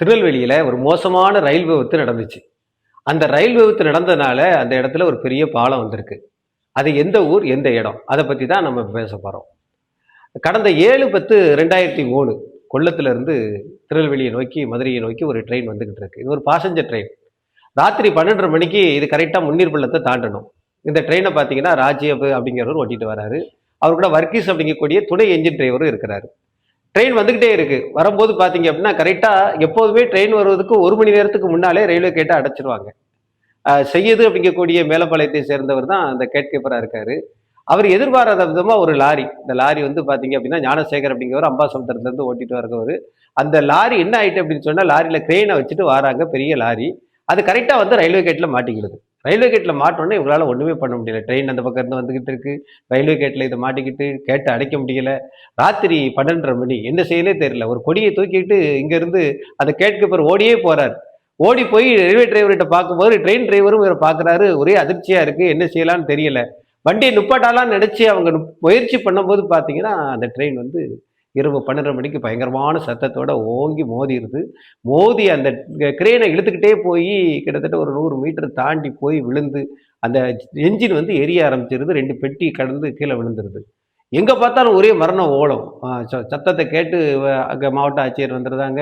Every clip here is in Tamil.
திருநெல்வேலியில ஒரு மோசமான ரயில் விபத்து நடந்துச்சு. அந்த ரயில் விபத்து நடந்ததுனால, அந்த இடத்துல ஒரு பெரிய பாலம் வந்திருக்கு. அது எந்த ஊர்? எந்த இடம்? அத பத்தி தான் நம்ம பேசப் போறோம். கடந்த 7/10/2003 கொல்லத்திலிருந்து திருநெல்வேலியை நோக்கி, மதுரையை நோக்கி ஒரு ட்ரெயின் வந்துகிட்டு இருக்கு. இது ஒரு பாசஞ்சர் ட்ரெயின். ராத்திரி 12:30 மணிக்கு இது கரெக்ட்டா முன்னீர்பள்ளத்த தாண்டணும். இந்த ட்ரெயின பார்த்தீங்கன்னா, ராஜீவ் அப்படிங்கிறவர் ஓட்டிட்டு வராரு. அவர் கூட வர்கீஸ் அப்படிங்கக்கூடிய துணை என்ஜின் டிரைவரும் இருக்கிறாரு. ட்ரெயின் வந்துகிட்டே இருக்கு. வரும்போது பார்த்தீங்க அப்படின்னா, கரெக்ட்டா எப்போதுமே ட்ரெயின் வருவதற்கு 1 மணி நேரத்துக்கு முன்னாலே ரயில்வே கேட்ட அடைச்சிருவாங்க. செய்யது அப்படிங்கக்கூடிய மேலப்பாளையத்தை சேர்ந்தவர் தான் அந்த கேட் கீப்பரா இருக்காரு. அவர் எதிர்பாராத விதமா ஒரு லாரி. இந்த லாரி வந்து பார்த்தீங்க அப்படின்னா, ஞானசேகர் அப்படிங்கிறவர் அம்பாசமுத்திரத்திலிருந்து ஓட்டிட்டு வரவரு. அந்த லாரி என்ன ஆயிட்டு அப்படின்னு சொன்னா, லாரியில கிரெயின வச்சுட்டு வாராங்க, பெரிய லாரி. அது கரெக்ட்டா வந்து ரயில்வே கேட்ல மாட்டிக்கிடுது. ரயில்வே கேட்ல மாட்டோனே இவங்களால ஒண்ணுமே பண்ண முடியல. ட்ரெயின் அந்த பக்கம் இருந்து வந்துகிட்டு இருக்கு. ரயில்வே கேட்ல இத மாட்டிக்கிட்டு கேட்ட அடைக்க முடியல. ராத்திரி 12:30 மணி. என்ன செய்யன்னே தெரியல. ஒரு கொடிய தூக்கிட்டு இங்க இருந்து அந்த கேட் கீப்பர் ஓடியே போறாரு. ஓடி போய் ரயில்வே டிரைவர்கிட்ட பார்க்கும்போது, ட்ரெயின் டிரைவரும் இவர பார்க்குறாரு. ஒரே அதிர்ச்சியா இருக்கு. என்ன செய்யலாம்னு தெரியல. வண்டிய நிப்பாட்டலாம்னு நெனச்சு அவங்க முயற்சி பண்ணும்போது பார்த்தீங்கன்னா, அந்த ட்ரெயின் வந்து இரவு 12:30 மணிக்கு பயங்கரமான சத்தத்தோட ஓங்கி மோதிருது. மோதி அந்த கிரேனை இழுத்துக்கிட்டே போயி கிட்டத்தட்ட ஒரு 100 மீட்டர் தாண்டி போய் விழுந்து, அந்த என்ஜின் வந்து எரிய ஆரம்பிச்சிருது. 2 பெட்டி கடந்து கீழ விழுந்துருது. எங்க பார்த்தாலும் ஒரே மரண ஓலம். சத்தத்த கேட்டு அங்க மாவட்ட ஆட்சியர் வந்துருதாங்க,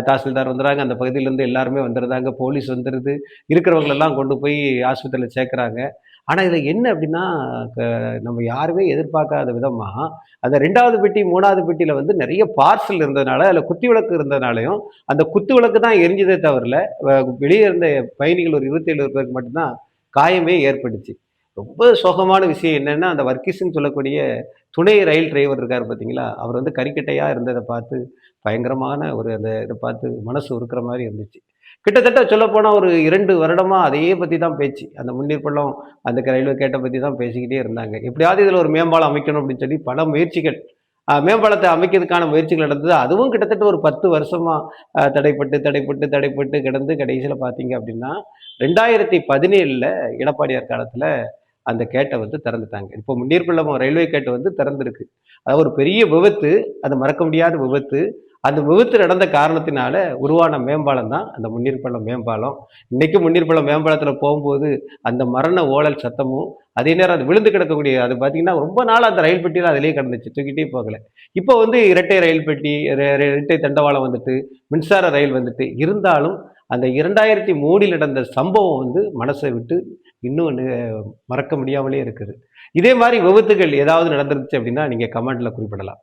தாசில்தார் வந்துறாங்க. அந்த பகுதியிலேருந்து எல்லாருமே வந்துருதாங்க. போலீஸ் வந்துருது. இருக்கிறவங்களெல்லாம் கொண்டு போய் ஆஸ்பத்திரியில சேர்க்குறாங்க. ஆனா, இதுல என்ன அப்டின்னா, க நம்ம யாருமே எதிர்பார்க்காத விதமா, அந்த 2வது பெட்டி, 3வது பெட்டியில வந்து நெறைய பார்சல் இருந்ததுனால, அதுல குத்து விளக்கு இருந்ததுனாலயும், அந்த குத்து விளக்கு தான் எரிஞ்சதே தவிரல, வெளிய இருந்த பயணிகள் ஒரு 27 பேருக்கு மட்டும் தான் காயமே ஏற்பட்டுச்சு. ரொம்ப சோகமான விஷயம் என்னன்னா, அந்த வர்கீஸ்ன்னு சொல்லக்கூடிய துணை ரயில் டிரைவர் இருக்காரு பார்த்தீங்களா? அவர் வந்து கரிக்கட்டையா இருந்தத பார்த்து, பயங்கரமான ஒரு அந்த இத பார்த்து மனசு உருக்குற மாரி இருந்துச்சு. கிட்டத்தட்ட சொல்லப்போனா ஒரு 2 வருடமா அதையே பத்தி தான் பேச்சு. அந்த முன்னீர் பள்ளம், அந்த ரயில்வே கேட்ட பத்தி தான் பேசிக்கிட்டே இருந்தாங்க. எப்படியாவது இதுல ஒரு மேம்பாலம் அமைக்கணும் அப்படின்னு சொல்லி பல முயற்சிகள். மேம்பாலத்த அமைக்கிறதுக்கான முயற்சிகள் நடந்தது. அதுவும் கிட்டத்தட்ட ஒரு 10 வருஷமா தடைப்பட்டு கிடந்து கடைசியில பார்த்தீங்க அப்படின்னா, 2017ல எடப்பாடியார் காலத்துல அந்த கேட்ட வந்து திறந்துட்டாங்க. இப்போ முன்னீர்பள்ளம் ரயில்வே கேட் வந்து திறந்திருக்கு. அது ஒரு பெரிய விபத்து. அது மறக்க முடியாத விபத்து. அந்த விபத்து நடந்த காரணத்தினால உருவான மேம்பாலம் தான் அந்த முன்னீர்பள்ளம் மேம்பாலம். இன்னைக்கும் முன்னீர்பள்ளம் மேம்பாலத்துல போகும்போது, அந்த மரண ஓலல் சத்தமும், அதே நேரம் அது விழுந்து கிடக்கக்கூடிய அது பார்த்தீங்கன்னா, ரொம்ப நாளா அந்த ரயில் பெட்டியில அதிலேயே கிடந்துச்சு. தூக்கிட்டே போகல. இப்போ வந்து இரட்டை ரயில் பெட்டி, இரட்டை தண்டவாளம் வந்துட்டு, மின்சார ரயில் வந்துட்டு, இருந்தாலும் அந்த 2003ல் நடந்த சம்பவம் வந்து மனச விட்டு இன்னும் மறக்க முடியாமலே இருக்குது. இதே மாரி விபத்துகள் ஏதாவது நடந்துருச்சு அப்படின்னா, நீங்க கமெண்ட்ல குறிப்பிடலாம்.